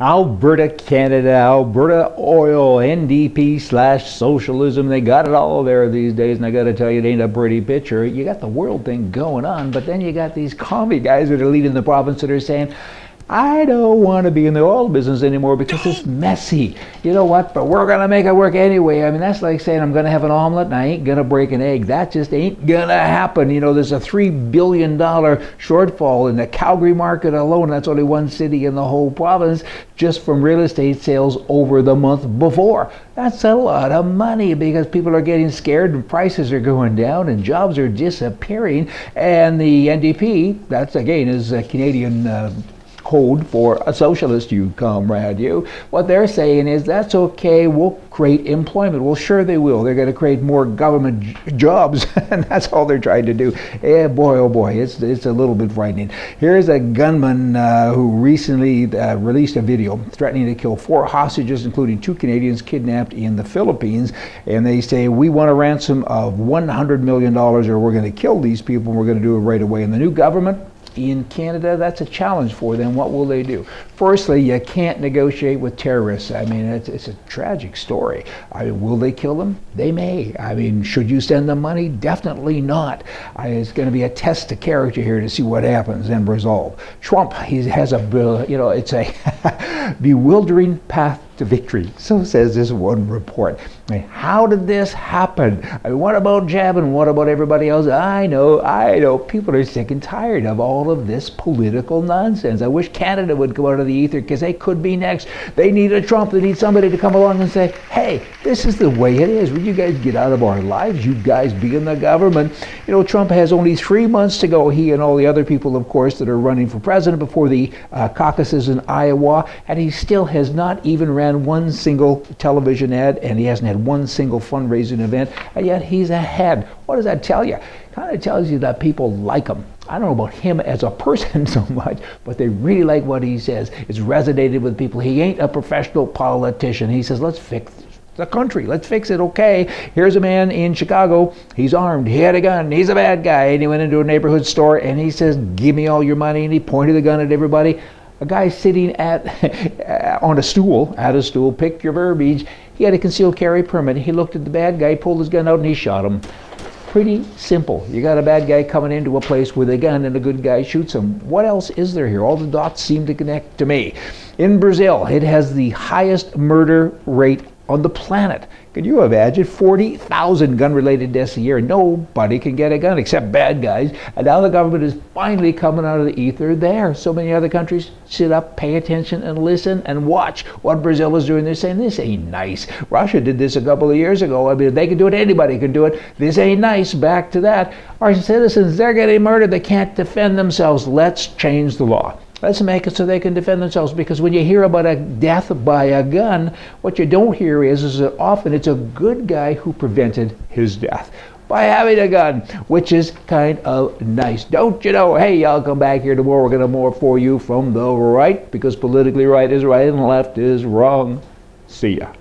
Alberta, Canada, Alberta Oil, NDP / socialism. They got it all there these days, and I got to tell you, it ain't a pretty picture. You got the world thing going on, but then you got these commie guys that are leading the province that are saying, I don't want to be in the oil business anymore because it's messy. You know what? But we're going to make it work anyway. I mean, that's like saying I'm going to have an omelet and I ain't going to break an egg. That just ain't going to happen. You know, there's a $3 billion shortfall in the Calgary market alone. That's only one city in the whole province just from real estate sales over the month before. That's a lot of money because people are getting scared and prices are going down and jobs are disappearing. And the NDP, that's again is a Canadian code for a socialist, you comrade, you. What they're saying is that's okay, we'll create employment. Well, sure they will. They're going to create more government jobs, and that's all they're trying to do. Yeah, boy, oh boy, it's a little bit frightening. Here's a gunman who recently released a video threatening to kill 4 hostages, including 2 Canadians kidnapped in the Philippines, and they say, we want a ransom of $100 million or we're going to kill these people and we're going to do it right away. And the new government in Canada, that's a challenge for them. What will they do? Firstly, you can't negotiate with terrorists. I mean, it's a tragic story. I mean, will they kill them? They may. I mean, should you send them money? Definitely not. It's going to be a test of character here to see what happens and resolve. Trump, he has a, it's a bewildering path to victory. So says this one report. I mean, how did this happen? I mean, what about Jab and what about everybody else? I know. People are sick and tired of all of this political nonsense. I wish Canada would go out of the ether because they could be next. They need a Trump. They need somebody to come along and say, hey, this is the way it is. Will you guys get out of our lives? You guys be in the government. You know, Trump has only 3 months to go. He and all the other people, of course, that are running for president before the caucuses in Iowa, and he still has not even ran one single television ad, and he hasn't had one single fundraising event, and yet he's ahead. What does that tell you? Kind of tells you that people like him. I don't know about him as a person so much, but they really like what he says. It's resonated with people. He ain't a professional politician. He says, let's fix the country. Let's fix it. Okay, here's a man in Chicago. He's armed. He had a gun. He's a bad guy. And he went into a neighborhood store and he says, give me all your money. And he pointed the gun at everybody. A guy sitting on a stool, pick your verbiage. He had a concealed carry permit. He looked at the bad guy, pulled his gun out, and he shot him. Pretty simple. You got a bad guy coming into a place with a gun and a good guy shoots him. What else is there here? All the dots seem to connect to me. In Brazil, it has the highest murder rate on the planet. Can you imagine 40,000 gun-related deaths a year? Nobody can get a gun except bad guys. And now the government is finally coming out of the ether there. So many other countries sit up, pay attention, and listen and watch what Brazil is doing. They're saying, this ain't nice. Russia did this a couple of years ago. I mean, if they can do it, anybody can do it. This ain't nice. Back to that. Our citizens, they're getting murdered. They can't defend themselves. Let's change the law. Let's make it so they can defend themselves, because when you hear about a death by a gun, what you don't hear is that often it's a good guy who prevented his death by having a gun, which is kind of nice. Don't you know? Hey, y'all come back here tomorrow. We're going to have more for you from the right, because politically right is right and left is wrong. See ya.